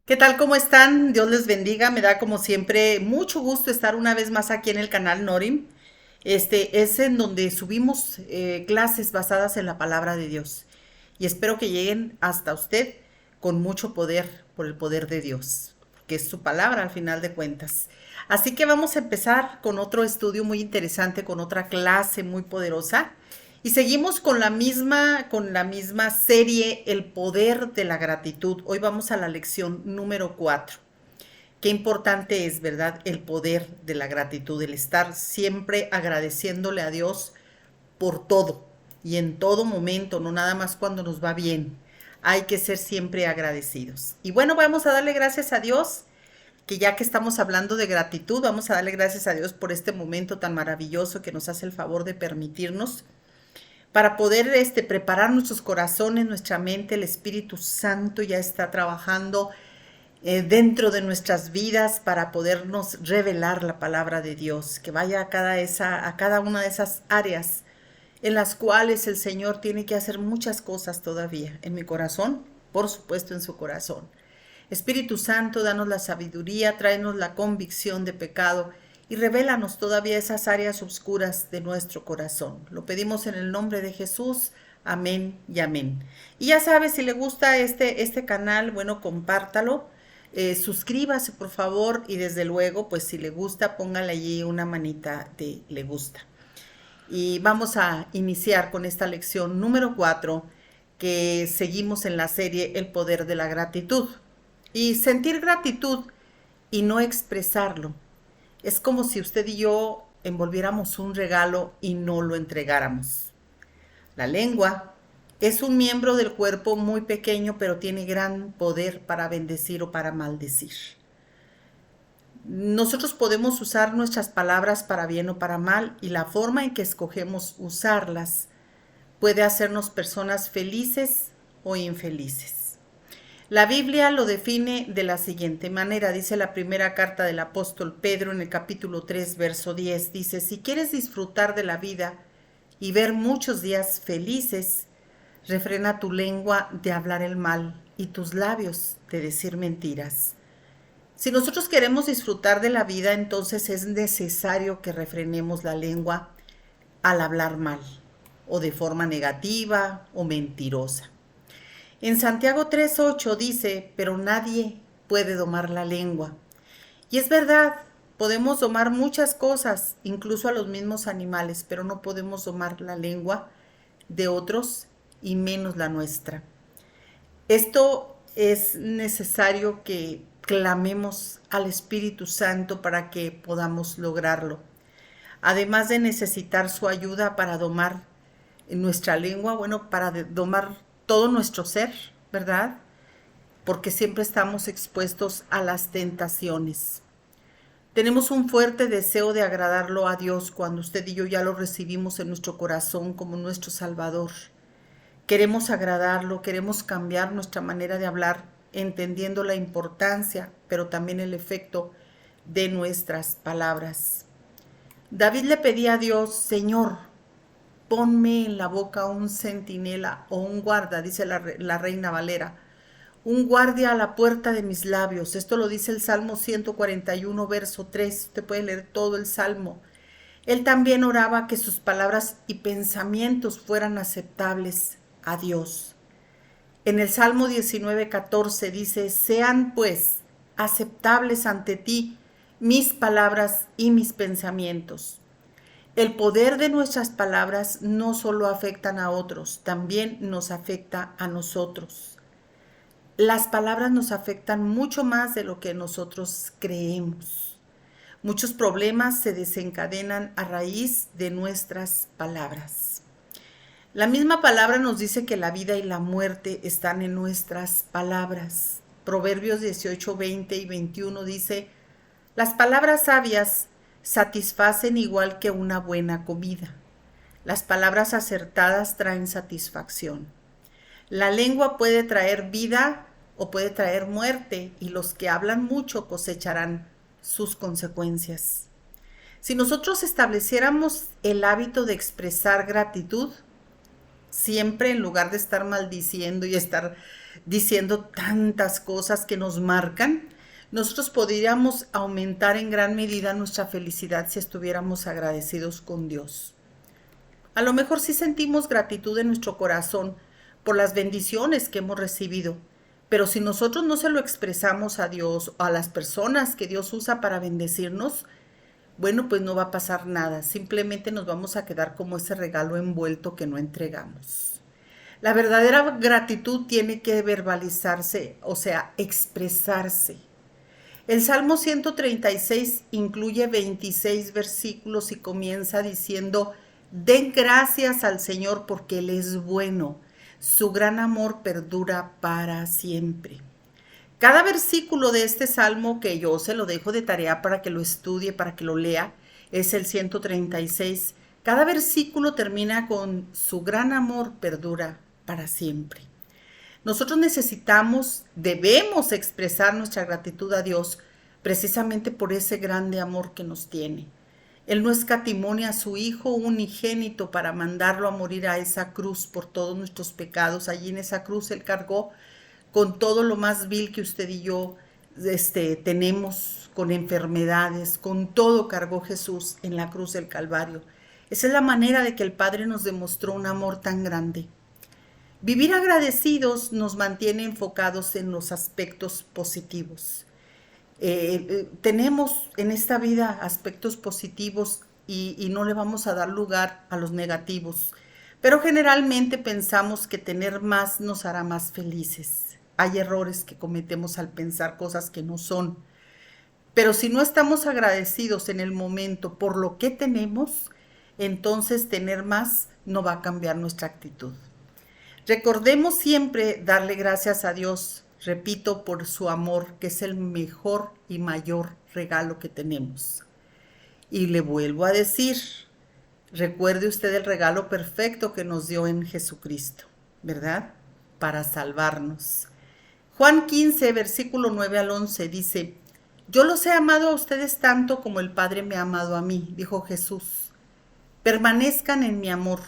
¿Qué tal? ¿Cómo están? Dios les bendiga. Me da como siempre mucho gusto estar una vez más aquí en el canal Norim. Este es en donde subimos clases basadas en la palabra de Dios. Y espero que lleguen hasta usted con mucho poder por el poder de Dios, que es su palabra al final de cuentas. Así que vamos a empezar con otro estudio muy interesante, con otra clase muy poderosa. Y seguimos con la misma serie, El poder de la gratitud. Hoy vamos a la lección número 4. Qué importante es, ¿verdad? El poder de la gratitud, el estar siempre agradeciéndole a Dios por todo y en todo momento, no nada más cuando nos va bien. Hay que ser siempre agradecidos. Y bueno, vamos a darle gracias a Dios, que ya que estamos hablando de gratitud, vamos a darle gracias a Dios por este momento tan maravilloso que nos hace el favor de permitirnos para poder preparar nuestros corazones, nuestra mente. El Espíritu Santo ya está trabajando dentro de nuestras vidas para podernos revelar la palabra de Dios, que vaya a cada una de esas áreas en las cuales el Señor tiene que hacer muchas cosas todavía. En mi corazón, por supuesto en su corazón. Espíritu Santo, danos la sabiduría, tráenos la convicción de pecado y revélanos todavía esas áreas oscuras de nuestro corazón. Lo pedimos en el nombre de Jesús. Amén y amén. Y ya sabes, si le gusta este canal, bueno, compártalo. Suscríbase por favor y desde luego, pues si le gusta, póngale allí una manita de le gusta. Y vamos a iniciar con esta lección número 4, que seguimos en la serie El poder de la gratitud. Y sentir gratitud y no expresarlo es como si usted y yo envolviéramos un regalo y no lo entregáramos. La lengua es un miembro del cuerpo muy pequeño, pero tiene gran poder para bendecir o para maldecir. Nosotros podemos usar nuestras palabras para bien o para mal, y la forma en que escogemos usarlas puede hacernos personas felices o infelices. La Biblia lo define de la siguiente manera. Dice la primera carta del apóstol Pedro en el capítulo 3, verso 10. Dice: si quieres disfrutar de la vida y ver muchos días felices, refrena tu lengua de hablar el mal y tus labios de decir mentiras. Si nosotros queremos disfrutar de la vida, entonces es necesario que refrenemos la lengua al hablar mal, o de forma negativa o mentirosa. En Santiago 3:8 dice: pero nadie puede domar la lengua. Y es verdad, podemos domar muchas cosas, incluso a los mismos animales, pero no podemos domar la lengua de otros y menos la nuestra. Esto es necesario que clamemos al Espíritu Santo para que podamos lograrlo. Además de necesitar su ayuda para domar nuestra lengua, bueno, para domar todo nuestro ser, ¿verdad? Porque siempre estamos expuestos a las tentaciones. Tenemos un fuerte deseo de agradarlo a Dios cuando usted y yo ya lo recibimos en nuestro corazón como nuestro Salvador. Queremos agradarlo, queremos cambiar nuestra manera de hablar, entendiendo la importancia, pero también el efecto de nuestras palabras. David le pedía a Dios: Señor, ponme en la boca un centinela o un guarda, dice la Reina Valera, un guardia a la puerta de mis labios. Esto lo dice el Salmo 141, verso 3. Usted puede leer todo el Salmo. Él también oraba que sus palabras y pensamientos fueran aceptables a Dios. En el Salmo 19:14 dice: sean pues aceptables ante ti mis palabras y mis pensamientos. El poder de nuestras palabras no solo afectan a otros, también nos afecta a nosotros. Las palabras nos afectan mucho más de lo que nosotros creemos. Muchos problemas se desencadenan a raíz de nuestras palabras. La misma palabra nos dice que la vida y la muerte están en nuestras palabras. Proverbios 18, 20 y 21 dice: las palabras sabias satisfacen igual que una buena comida. Las palabras acertadas traen satisfacción. La lengua puede traer vida o puede traer muerte, y los que hablan mucho cosecharán sus consecuencias. Si nosotros estableciéramos el hábito de expresar gratitud, siempre, en lugar de estar maldiciendo y estar diciendo tantas cosas que nos marcan, nosotros podríamos aumentar en gran medida nuestra felicidad si estuviéramos agradecidos con Dios. A lo mejor sí sentimos gratitud en nuestro corazón por las bendiciones que hemos recibido, pero si nosotros no se lo expresamos a Dios o a las personas que Dios usa para bendecirnos, bueno, pues no va a pasar nada, simplemente nos vamos a quedar como ese regalo envuelto que no entregamos. La verdadera gratitud tiene que verbalizarse, o sea, expresarse. El Salmo 136 incluye 26 versículos y comienza diciendo: den gracias al Señor porque Él es bueno, su gran amor perdura para siempre. Cada versículo de este salmo, que yo se lo dejo de tarea para que lo estudie, para que lo lea, es el 136. Cada versículo termina con su gran amor perdura para siempre. Nosotros debemos expresar nuestra gratitud a Dios precisamente por ese grande amor que nos tiene. Él no escatimó a su Hijo unigénito para mandarlo a morir a esa cruz por todos nuestros pecados. Allí en esa cruz Él cargó con todo lo más vil que usted y yo tenemos, con enfermedades, con todo cargó Jesús en la cruz del Calvario. Esa es la manera de que el Padre nos demostró un amor tan grande. Vivir agradecidos nos mantiene enfocados en los aspectos positivos. Tenemos en esta vida aspectos positivos y no le vamos a dar lugar a los negativos, pero generalmente pensamos que tener más nos hará más felices. Hay errores que cometemos al pensar cosas que no son, pero si no estamos agradecidos en el momento por lo que tenemos, entonces tener más no va a cambiar nuestra actitud. Recordemos siempre darle gracias a Dios, repito, por su amor, que es el mejor y mayor regalo que tenemos. Y le vuelvo a decir, recuerde usted el regalo perfecto que nos dio en Jesucristo, ¿verdad? Para salvarnos. Juan 15, versículo 9 al 11 dice: yo los he amado a ustedes tanto como el Padre me ha amado a mí, dijo Jesús. Permanezcan en mi amor.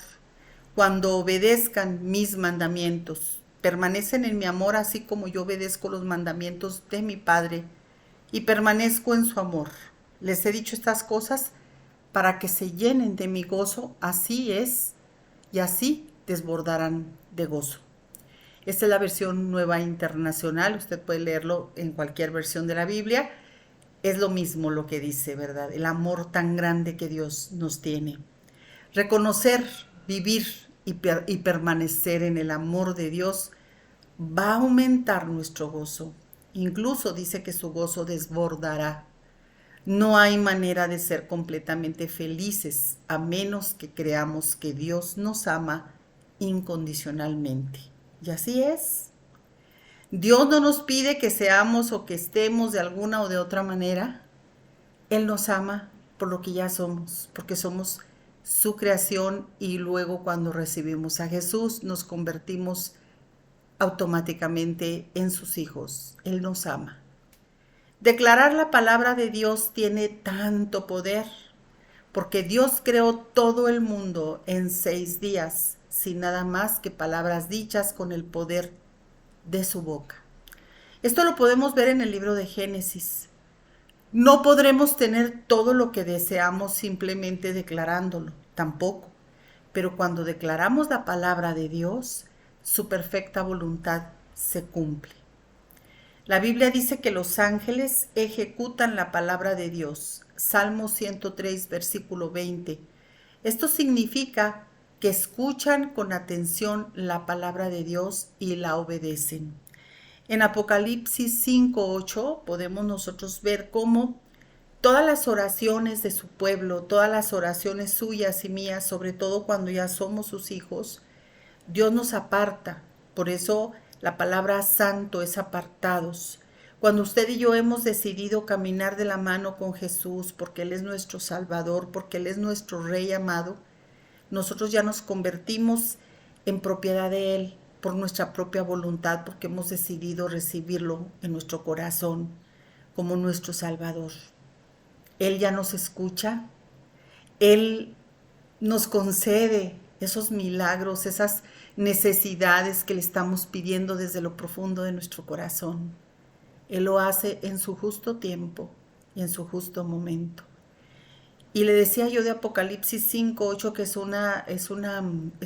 Cuando obedezcan mis mandamientos, permanecen en mi amor así como yo obedezco los mandamientos de mi Padre y permanezco en su amor. Les he dicho estas cosas para que se llenen de mi gozo, así es, y así desbordarán de gozo. Esta es la versión Nueva Internacional, usted puede leerlo en cualquier versión de la Biblia. Es lo mismo lo que dice, ¿verdad? El amor tan grande que Dios nos tiene. Reconocer, vivir y permanecer en el amor de Dios va a aumentar nuestro gozo. Incluso dice que su gozo desbordará. No hay manera de ser completamente felices a menos que creamos que Dios nos ama incondicionalmente. Y así es. Dios no nos pide que seamos o que estemos de alguna o de otra manera. Él nos ama por lo que ya somos, porque somos su creación, y luego cuando recibimos a Jesús nos convertimos automáticamente en sus hijos. Él nos ama. Declarar la palabra de Dios tiene tanto poder, porque Dios creó todo el mundo en 6 días, sin nada más que palabras dichas con el poder de su boca. Esto lo podemos ver en el libro de Génesis. No podremos tener todo lo que deseamos simplemente declarándolo, tampoco. Pero cuando declaramos la palabra de Dios, su perfecta voluntad se cumple. La Biblia dice que los ángeles ejecutan la palabra de Dios. Salmo 103, versículo 20. Esto significa que escuchan con atención la palabra de Dios y la obedecen. En Apocalipsis 5:8 podemos nosotros ver cómo todas las oraciones de su pueblo, todas las oraciones suyas y mías, sobre todo cuando ya somos sus hijos, Dios nos aparta. Por eso la palabra santo es apartados. Cuando usted y yo hemos decidido caminar de la mano con Jesús, porque Él es nuestro Salvador, porque Él es nuestro Rey amado, nosotros ya nos convertimos en propiedad de Él por nuestra propia voluntad, porque hemos decidido recibirlo en nuestro corazón como nuestro Salvador. Él ya nos escucha, Él nos concede esos milagros, necesidades que le estamos pidiendo desde lo profundo de nuestro corazón. Él lo hace en su justo tiempo y en su justo momento. Y le decía yo de Apocalipsis 5:8 que es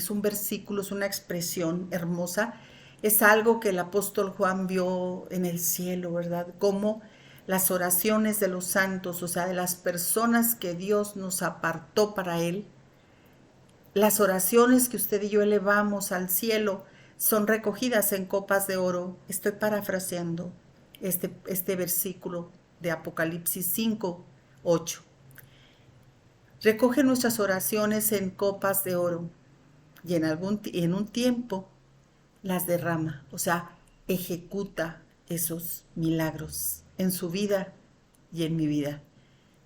un versículo, es una expresión hermosa. Es algo que el apóstol Juan vio en el cielo, ¿verdad? Como las oraciones de los santos, o sea, de las personas que Dios nos apartó para Él, las oraciones que usted y yo elevamos al cielo son recogidas en copas de oro. Estoy parafraseando este versículo de Apocalipsis 5:8. Recoge nuestras oraciones en copas de oro y en un tiempo las derrama, o sea, ejecuta esos milagros en su vida y en mi vida.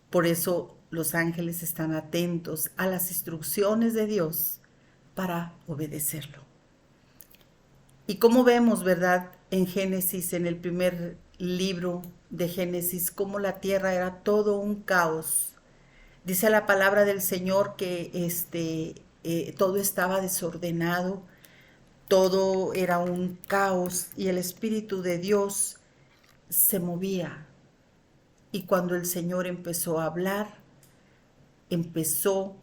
Por eso los ángeles están atentos a las instrucciones de Dios para obedecerlo. Y como vemos, ¿verdad? En Génesis, en el primer libro de Génesis, cómo la tierra era todo un caos. Dice la palabra del Señor que todo estaba desordenado, todo era un caos y el Espíritu de Dios se movía. Y cuando el Señor empezó a hablar, empezó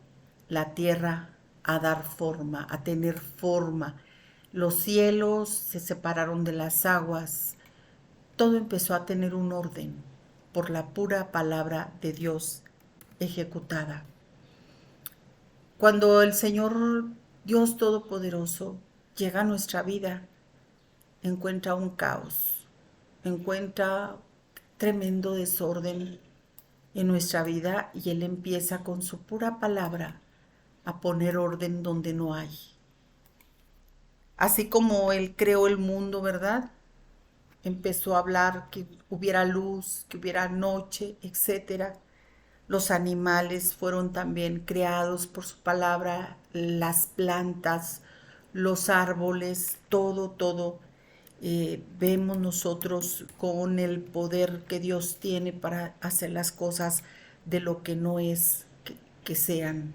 la tierra a dar forma, a tener forma. Los cielos se separaron de las aguas. Todo empezó a tener un orden por la pura palabra de Dios ejecutada. Cuando el Señor Dios Todopoderoso llega a nuestra vida, encuentra un caos, encuentra tremendo desorden en nuestra vida y Él empieza con su pura palabra a poner orden donde no hay. Así como Él creó el mundo, ¿verdad? Empezó a hablar que hubiera luz, que hubiera noche, etcétera. Los animales fueron también creados por su palabra, las plantas, los árboles, todo. Vemos nosotros con el poder que Dios tiene para hacer las cosas de lo que no es que sean.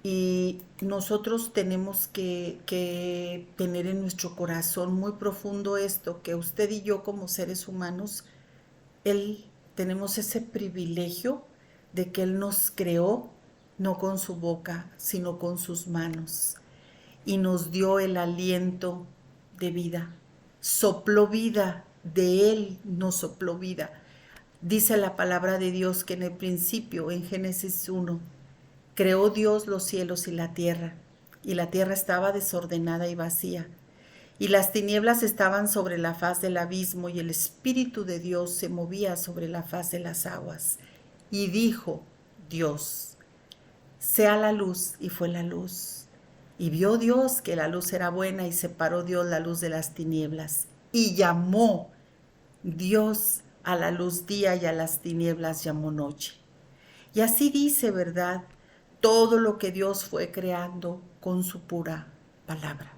Y nosotros tenemos que tener en nuestro corazón muy profundo esto, que usted y yo como seres humanos, tenemos ese privilegio de que Él nos creó no con su boca, sino con sus manos. Y nos dio el aliento de vida. Sopló vida, de Él nos sopló vida. Dice la palabra de Dios que en el principio, en Génesis 1, creó Dios los cielos y la tierra estaba desordenada y vacía. Y las tinieblas estaban sobre la faz del abismo, y el Espíritu de Dios se movía sobre la faz de las aguas. Y dijo Dios, sea la luz, y fue la luz. Y vio Dios que la luz era buena, y separó Dios la luz de las tinieblas. Y llamó Dios a la luz día, y a las tinieblas llamó noche. Y así dice, ¿verdad? Todo lo que Dios fue creando con su pura palabra.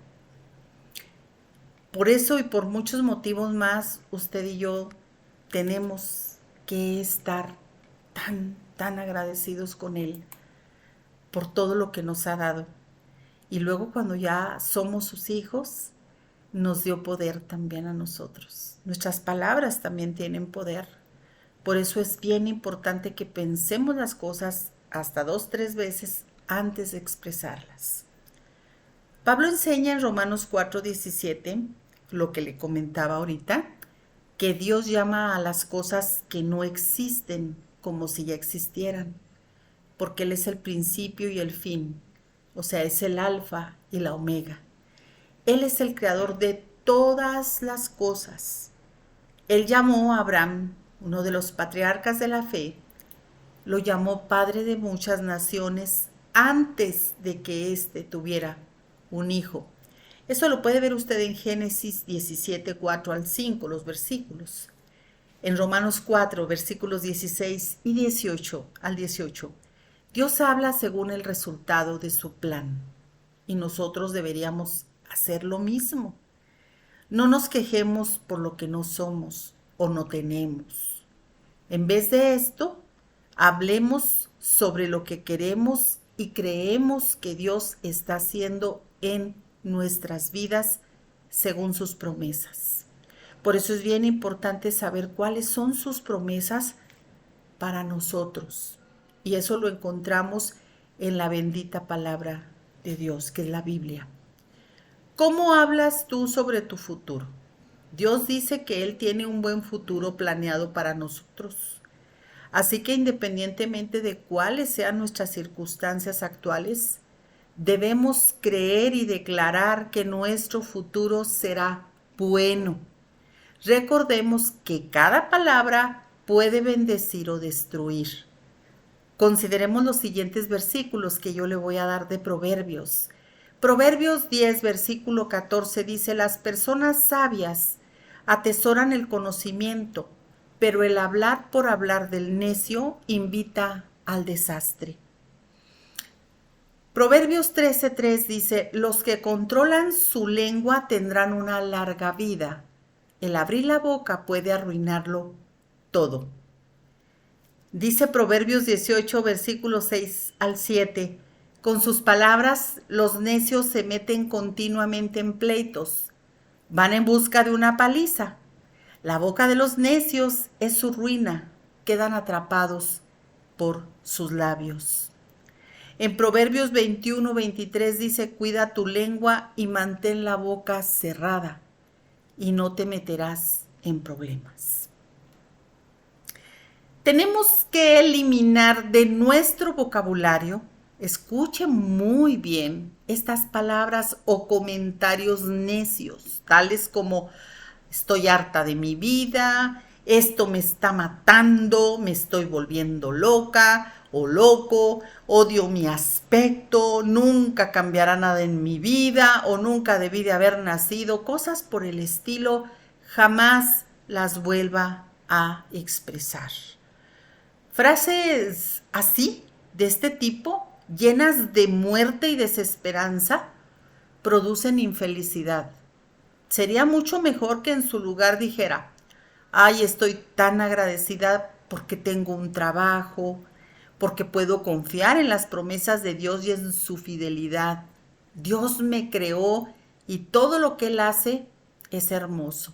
Por eso y por muchos motivos más, usted y yo tenemos que estar tan agradecidos con Él por todo lo que nos ha dado. Y luego cuando ya somos sus hijos, nos dio poder también a nosotros. Nuestras palabras también tienen poder. Por eso es bien importante que pensemos las cosas hasta 2, 3 veces antes de expresarlas. Pablo enseña en Romanos 4:17, lo que le comentaba ahorita, que Dios llama a las cosas que no existen como si ya existieran, porque Él es el principio y el fin, o sea, es el alfa y la omega. Él es el creador de todas las cosas. Él llamó a Abraham, uno de los patriarcas de la fe, lo llamó padre de muchas naciones antes de que éste tuviera un hijo. Eso lo puede ver usted en Génesis 17, 4 al 5, los versículos. En Romanos 4, versículos 16 y 18 al 18, Dios habla según el resultado de su plan. Y nosotros deberíamos hacer lo mismo. No nos quejemos por lo que no somos o no tenemos. En vez de esto, hablemos sobre lo que queremos y creemos que Dios está haciendo en nuestras vidas según sus promesas. Por eso es bien importante saber cuáles son sus promesas para nosotros. Y eso lo encontramos en la bendita palabra de Dios, que es la Biblia. ¿Cómo hablas tú sobre tu futuro? Dios dice que Él tiene un buen futuro planeado para nosotros. Así que independientemente de cuáles sean nuestras circunstancias actuales, debemos creer y declarar que nuestro futuro será bueno. Recordemos que cada palabra puede bendecir o destruir. Consideremos los siguientes versículos que yo le voy a dar de Proverbios. Proverbios 10, versículo 14 dice: las personas sabias atesoran el conocimiento, pero el hablar por hablar del necio invita al desastre. Proverbios 13:3 dice: los que controlan su lengua tendrán una larga vida. El abrir la boca puede arruinarlo todo. Dice Proverbios 18, versículos 6 al 7: con sus palabras los necios se meten continuamente en pleitos. Van en busca de una paliza. La boca de los necios es su ruina. Quedan atrapados por sus labios. En Proverbios 21, 23 dice: cuida tu lengua y mantén la boca cerrada, y no te meterás en problemas. Tenemos que eliminar de nuestro vocabulario, escuchen muy bien, estas palabras o comentarios necios, tales como: estoy harta de mi vida, esto me está matando, me estoy volviendo loca o loco, odio mi aspecto, nunca cambiará nada en mi vida o nunca debí de haber nacido, cosas por el estilo. Jamás las vuelva a expresar. Frases así, de este tipo, llenas de muerte y desesperanza, producen infelicidad. Sería mucho mejor que en su lugar dijera: ay, estoy tan agradecida porque tengo un trabajo, porque puedo confiar en las promesas de Dios y en su fidelidad. Dios me creó y todo lo que Él hace es hermoso.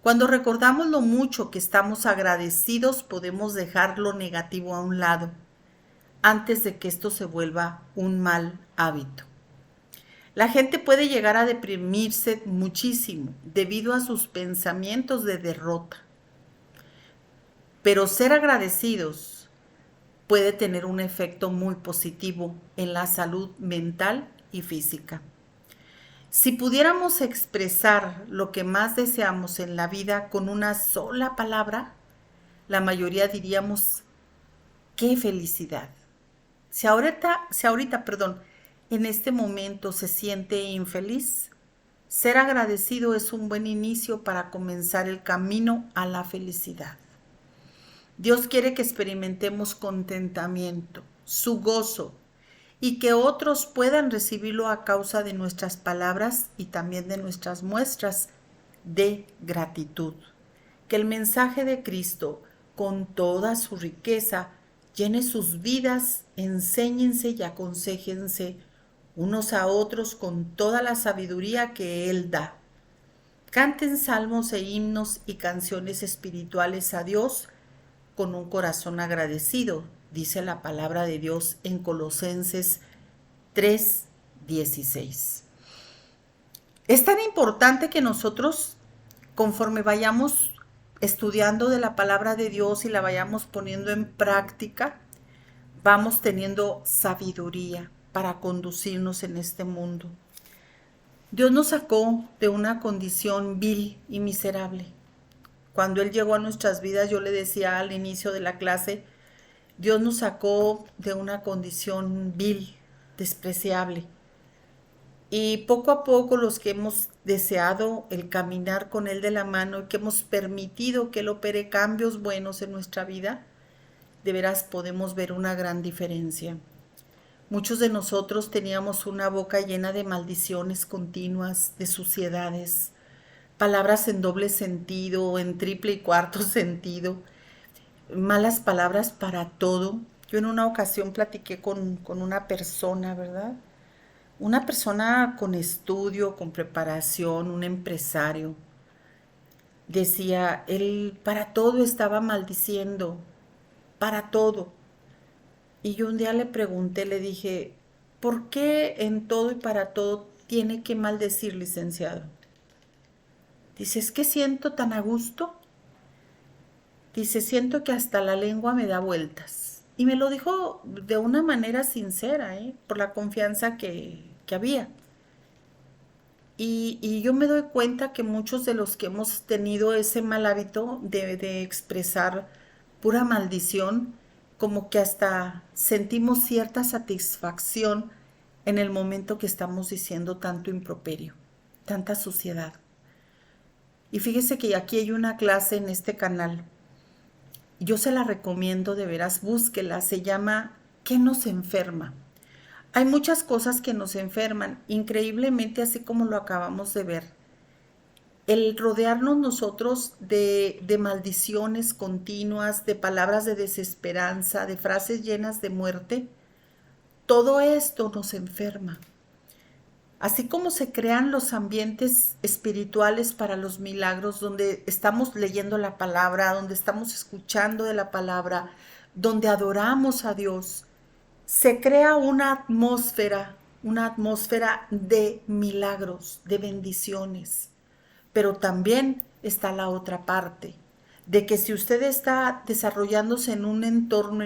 Cuando recordamos lo mucho que estamos agradecidos, podemos dejar lo negativo a un lado, antes de que esto se vuelva un mal hábito. La gente puede llegar a deprimirse muchísimo debido a sus pensamientos de derrota. Pero ser agradecidos puede tener un efecto muy positivo en la salud mental y física. Si pudiéramos expresar lo que más deseamos en la vida con una sola palabra, la mayoría diríamos: ¡qué felicidad! Si ahorita, en este momento se siente infeliz, ser agradecido es un buen inicio para comenzar el camino a la felicidad. Dios quiere que experimentemos contentamiento, su gozo, y que otros puedan recibirlo a causa de nuestras palabras y también de nuestras muestras de gratitud. Que el mensaje de Cristo, con toda su riqueza, llene sus vidas, enséñense y aconséjense unos a otros con toda la sabiduría que Él da. Canten salmos e himnos y canciones espirituales a Dios con un corazón agradecido, dice la palabra de Dios en Colosenses 3:16. Es tan importante que nosotros, conforme vayamos estudiando de la palabra de Dios y la vayamos poniendo en práctica, vamos teniendo sabiduría para conducirnos en este mundo. Dios nos sacó de una condición vil y miserable. Cuando Él llegó a nuestras vidas, yo le decía al inicio de la clase, Dios nos sacó de una condición vil, despreciable. Y poco a poco los que hemos deseado el caminar con Él de la mano y que hemos permitido que Él opere cambios buenos en nuestra vida, de veras podemos ver una gran diferencia. Muchos de nosotros teníamos una boca llena de maldiciones continuas, de suciedades, palabras en doble sentido, en triple y cuarto sentido, malas palabras para todo. Yo en una ocasión platiqué con una persona, ¿verdad? Una persona con estudio, con preparación, un empresario, decía, él para todo estaba maldiciendo, para todo. Y yo un día le pregunté, le dije, ¿por qué en todo y para todo tiene que maldecir, licenciado? Dice, es que siento tan a gusto. Dice, siento que hasta la lengua me da vueltas. Y me lo dijo de una manera sincera, ¿eh? Por la confianza que había. Y yo me doy cuenta que muchos de los que hemos tenido ese mal hábito de expresar pura maldición, como que hasta sentimos cierta satisfacción en el momento que estamos diciendo tanto improperio, tanta suciedad. Y fíjese que aquí hay una clase en este canal. Yo se la recomiendo, de veras, búsquela. Se llama ¿Qué nos enferma? Hay muchas cosas que nos enferman, increíblemente, así como lo acabamos de ver. El rodearnos nosotros de maldiciones continuas, de palabras de desesperanza, de frases llenas de muerte, todo esto nos enferma. Así como se crean los ambientes espirituales para los milagros, donde estamos leyendo la palabra, donde estamos escuchando de la palabra, donde adoramos a Dios, se crea una atmósfera de milagros, de bendiciones. Pero también está la otra parte, de que si usted está desarrollándose en un entorno,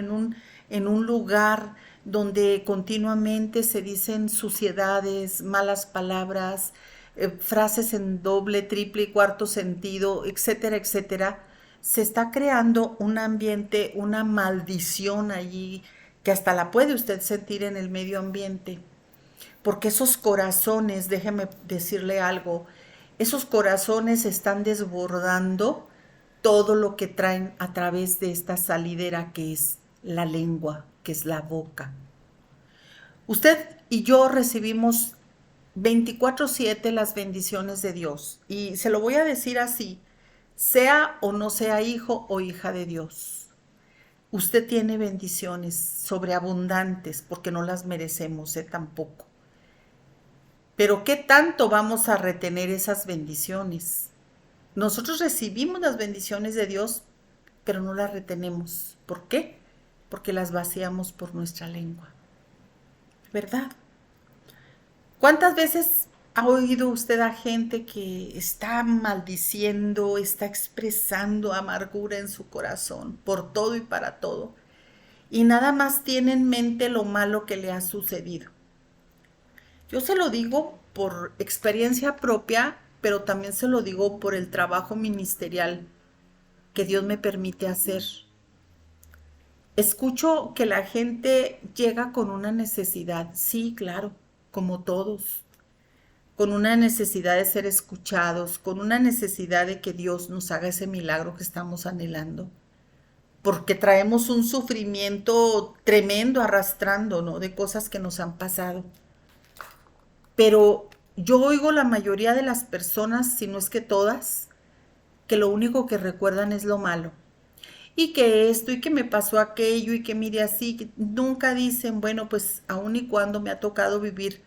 en un lugar donde continuamente se dicen suciedades, malas palabras, frases en doble, triple y cuarto sentido, etcétera, etcétera, se está creando un ambiente, una maldición allí, que hasta la puede usted sentir en el medio ambiente. Porque esos corazones, déjeme decirle algo, esos corazones están desbordando todo lo que traen a través de esta salidera que es la lengua, que es la boca. Usted y yo recibimos 24/7 las bendiciones de Dios. Y se lo voy a decir así, sea o no sea hijo o hija de Dios. Usted tiene bendiciones sobreabundantes porque no las merecemos, tampoco. Pero ¿qué tanto vamos a retener esas bendiciones? Nosotros recibimos las bendiciones de Dios, pero no las retenemos. ¿Por qué? Porque las vaciamos por nuestra lengua. ¿Verdad? ¿Cuántas veces ha oído usted a gente que está maldiciendo, está expresando amargura en su corazón por todo y para todo? Y nada más tiene en mente lo malo que le ha sucedido. Yo se lo digo por experiencia propia, pero también se lo digo por el trabajo ministerial que Dios me permite hacer. Escucho que la gente llega con una necesidad, sí, claro, como todos, con una necesidad de ser escuchados, con una necesidad de que Dios nos haga ese milagro que estamos anhelando, porque traemos un sufrimiento tremendo arrastrando, ¿no? De cosas que nos han pasado. Pero yo oigo la mayoría de las personas, si no es que todas, que lo único que recuerdan es lo malo. Y que esto, y que me pasó aquello, y que mire así, que nunca dicen, bueno, pues aun y cuando me ha tocado vivir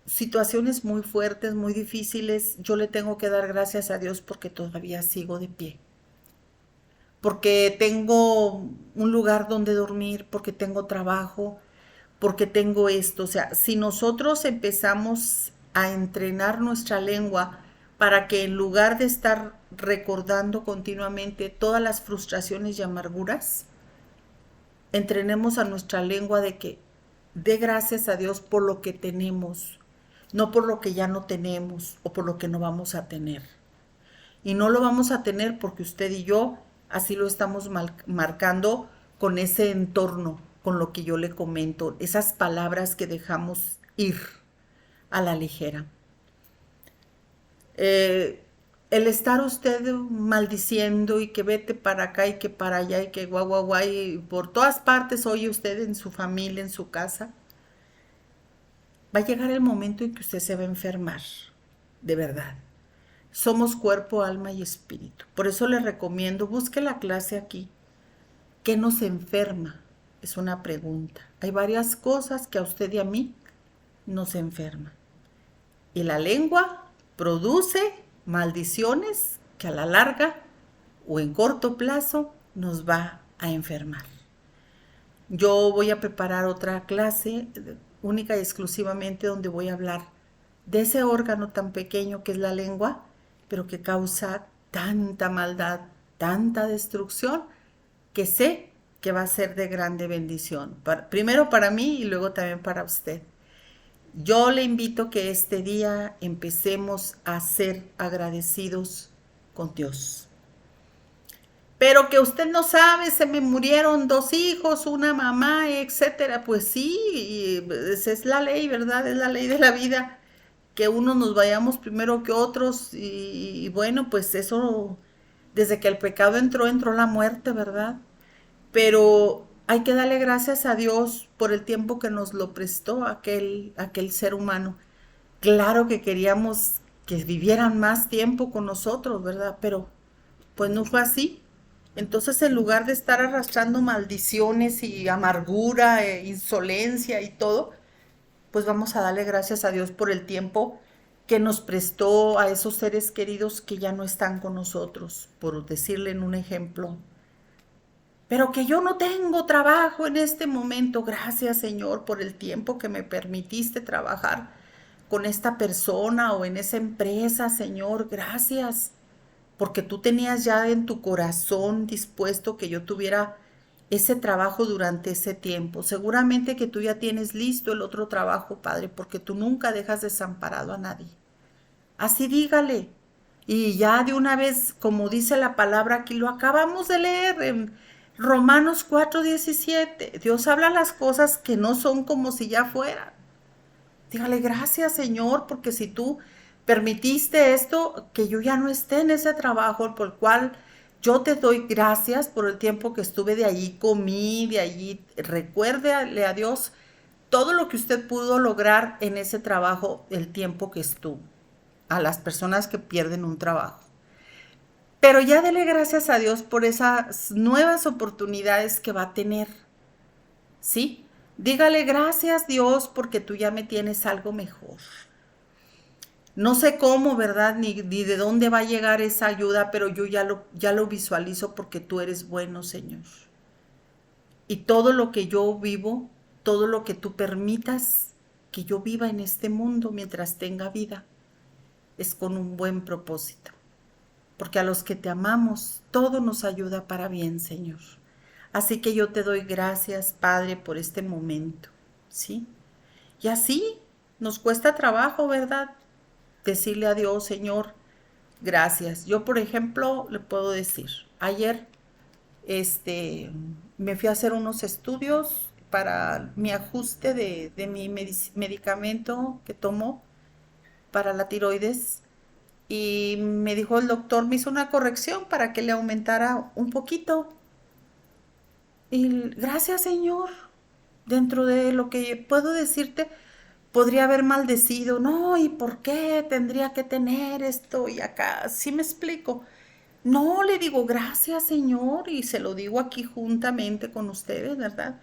situaciones muy fuertes, muy difíciles, yo le tengo que dar gracias a Dios porque todavía sigo de pie. Porque tengo un lugar donde dormir, porque tengo trabajo, porque tengo esto. O sea, si nosotros empezamos a entrenar nuestra lengua para que en lugar de estar recordando continuamente todas las frustraciones y amarguras, entrenemos a nuestra lengua de que dé gracias a Dios por lo que tenemos, no por lo que ya no tenemos o por lo que no vamos a tener. Y no lo vamos a tener porque usted y yo así lo estamos marcando con ese entorno, con lo que yo le comento, esas palabras que dejamos ir a la ligera. El estar usted maldiciendo y que vete para acá y que para allá y que guau, guau, guau, y por todas partes oye usted en su familia, en su casa, va a llegar el momento en que usted se va a enfermar, de verdad. Somos cuerpo, alma y espíritu. Por eso le recomiendo, busque la clase aquí. ¿Qué nos enferma? Es una pregunta. Hay varias cosas que a usted y a mí nos enferma. Y la lengua produce maldiciones que a la larga o en corto plazo nos va a enfermar. Yo voy a preparar otra clase única y exclusivamente donde voy a hablar de ese órgano tan pequeño que es la lengua, pero que causa tanta maldad, tanta destrucción, que sé que va a ser de grande bendición. Primero para mí y luego también para usted. Yo le invito que este día empecemos a ser agradecidos con Dios. Pero que usted no sabe, se me murieron 2 hijos, una mamá, etcétera. Pues sí, esa es la ley, ¿verdad? Es la ley de la vida, que unos nos vayamos primero que otros y bueno, pues eso, desde que el pecado entró, entró la muerte, ¿verdad? Pero hay que darle gracias a Dios por el tiempo que nos lo prestó aquel ser humano. Claro que queríamos que vivieran más tiempo con nosotros, ¿verdad? Pero pues no fue así. Entonces, en lugar de estar arrastrando maldiciones y amargura, insolencia y todo, pues vamos a darle gracias a Dios por el tiempo que nos prestó a esos seres queridos que ya no están con nosotros, por decirle en un ejemplo. Pero que yo no tengo trabajo en este momento. Gracias, Señor, por el tiempo que me permitiste trabajar con esta persona o en esa empresa, Señor. Gracias, porque tú tenías ya en tu corazón dispuesto que yo tuviera ese trabajo durante ese tiempo. Seguramente que tú ya tienes listo el otro trabajo, Padre, porque tú nunca dejas desamparado a nadie. Así dígale. Y ya de una vez, como dice la palabra aquí, lo acabamos de leer en Romanos 4:17. Dios habla las cosas que no son como si ya fueran. Dígale, gracias, Señor, porque si tú permitiste esto, que yo ya no esté en ese trabajo por el cual yo te doy gracias por el tiempo que estuve de allí, comí de allí. Recuérdele a Dios todo lo que usted pudo lograr en ese trabajo, el tiempo que estuvo, a las personas que pierden un trabajo. Pero ya dele gracias a Dios por esas nuevas oportunidades que va a tener, ¿sí? Dígale gracias, Dios, porque tú ya me tienes algo mejor. No sé cómo, ¿verdad? Ni de dónde va a llegar esa ayuda, pero yo ya lo visualizo porque tú eres bueno, Señor. Y todo lo que yo vivo, todo lo que tú permitas que yo viva en este mundo mientras tenga vida, es con un buen propósito. Porque a los que te amamos, todo nos ayuda para bien, Señor. Así que yo te doy gracias, Padre, por este momento, ¿sí? Y así nos cuesta trabajo, ¿verdad? Decirle a Dios, Señor, gracias. Yo, por ejemplo, le puedo decir, ayer me fui a hacer unos estudios para mi ajuste de mi medicamento que tomo para la tiroides y me dijo el doctor, me hizo una corrección para que le aumentara un poquito. Y gracias, Señor, dentro de lo que puedo decirte, podría haber maldecido, no, ¿y por qué tendría que tener esto y acá? ¿Sí me explico? No, le digo, gracias, Señor, y se lo digo aquí juntamente con ustedes, ¿verdad?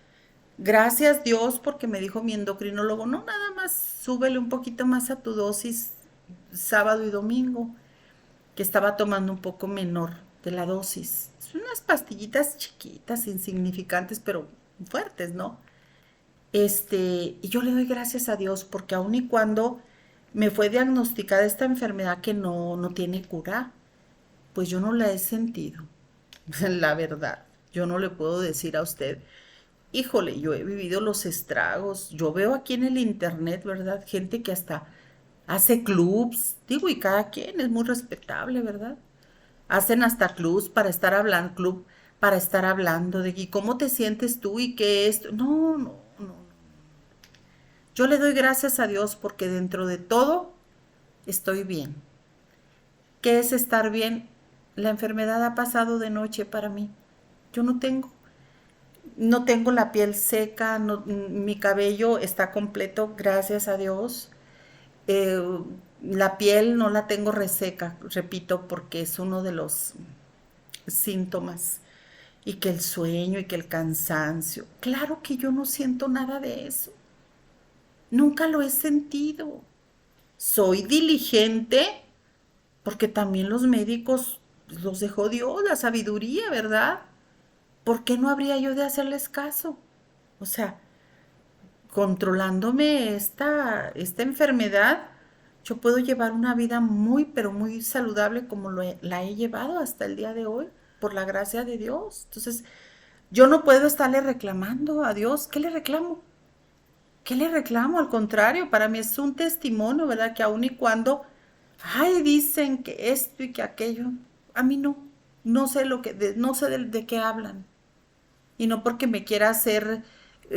Gracias, Dios, porque me dijo mi endocrinólogo, no, nada más súbele un poquito más a tu dosis sábado y domingo, que estaba tomando un poco menor de la dosis. Son unas pastillitas chiquitas, insignificantes, pero fuertes, ¿no? Y yo le doy gracias a Dios porque aun y cuando me fue diagnosticada esta enfermedad que no tiene cura, pues yo no la he sentido. La verdad, yo no le puedo decir a usted, híjole, yo he vivido los estragos. Yo veo aquí en el internet, ¿verdad? Gente que hasta hace clubs, digo, y cada quien es muy respetable, ¿verdad? Hacen hasta club para estar hablando de y cómo te sientes tú y qué esto. No, no, no. Yo le doy gracias a Dios porque dentro de todo estoy bien. ¿Qué es estar bien? La enfermedad ha pasado de noche para mí. Yo no tengo la piel seca, mi cabello está completo, gracias a Dios. Eh, la piel no la tengo reseca, repito, porque es uno de los síntomas. Y que el sueño y que el cansancio. Claro que yo no siento nada de eso. Nunca lo he sentido. Soy diligente porque también los médicos los dejó Dios, la sabiduría, ¿verdad? ¿Por qué no habría yo de hacerles caso? O sea, controlándome esta enfermedad, yo puedo llevar una vida muy, pero muy saludable como la he llevado hasta el día de hoy, por la gracia de Dios. Entonces, yo no puedo estarle reclamando a Dios. ¿Qué le reclamo? ¿Qué le reclamo? Al contrario, para mí es un testimonio, ¿verdad? Que aun y cuando, ay, dicen que esto y que aquello, a mí no, no sé no sé de qué hablan. Y no porque me quiera hacer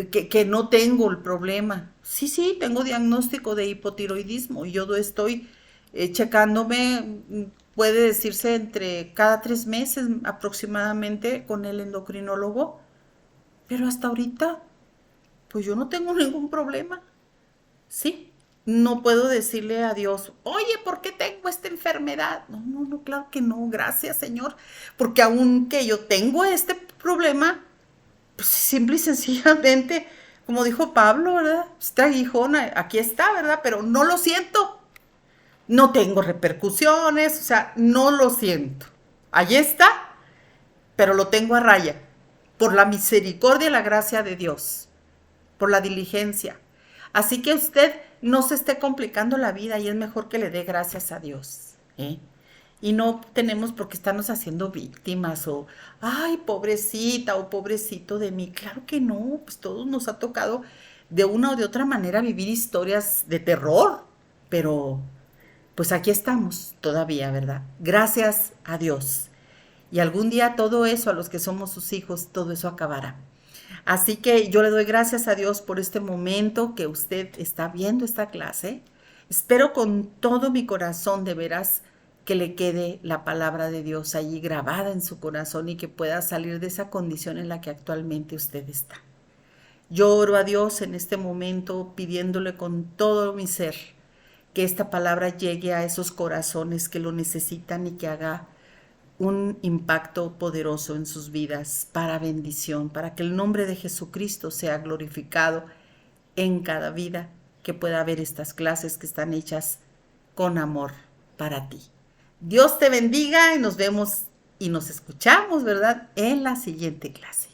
que no tengo el problema. Sí, sí, tengo diagnóstico de hipotiroidismo y yo estoy checándome, puede decirse entre cada 3 meses aproximadamente con el endocrinólogo, pero hasta ahorita, pues yo no tengo ningún problema. Sí, no puedo decirle a Dios, oye, ¿por qué tengo esta enfermedad? No, no, no, claro que no, gracias Señor, porque aunque yo tengo este problema, pues simple y sencillamente, como dijo Pablo, ¿verdad? Este aguijón aquí está, ¿verdad? Pero no lo siento, no tengo repercusiones, o sea, no lo siento. Allí está, pero lo tengo a raya, por la misericordia y la gracia de Dios, por la diligencia. Así que usted no se esté complicando la vida y es mejor que le dé gracias a Dios. ¿Eh? Y no tenemos por qué estarnos haciendo víctimas o, ay, pobrecita o pobrecito de mí. Claro que no, pues todos nos ha tocado de una o de otra manera vivir historias de terror, pero pues aquí estamos todavía, ¿verdad? Gracias a Dios. Y algún día todo eso, a los que somos sus hijos, todo eso acabará. Así que yo le doy gracias a Dios por este momento que usted está viendo esta clase. Espero con todo mi corazón de veras que le quede la palabra de Dios allí grabada en su corazón y que pueda salir de esa condición en la que actualmente usted está. Yo oro a Dios en este momento pidiéndole con todo mi ser que esta palabra llegue a esos corazones que lo necesitan y que haga un impacto poderoso en sus vidas para bendición, para que el nombre de Jesucristo sea glorificado en cada vida que pueda ver estas clases que están hechas con amor para ti. Dios te bendiga y nos vemos y nos escuchamos, ¿verdad? En la siguiente clase.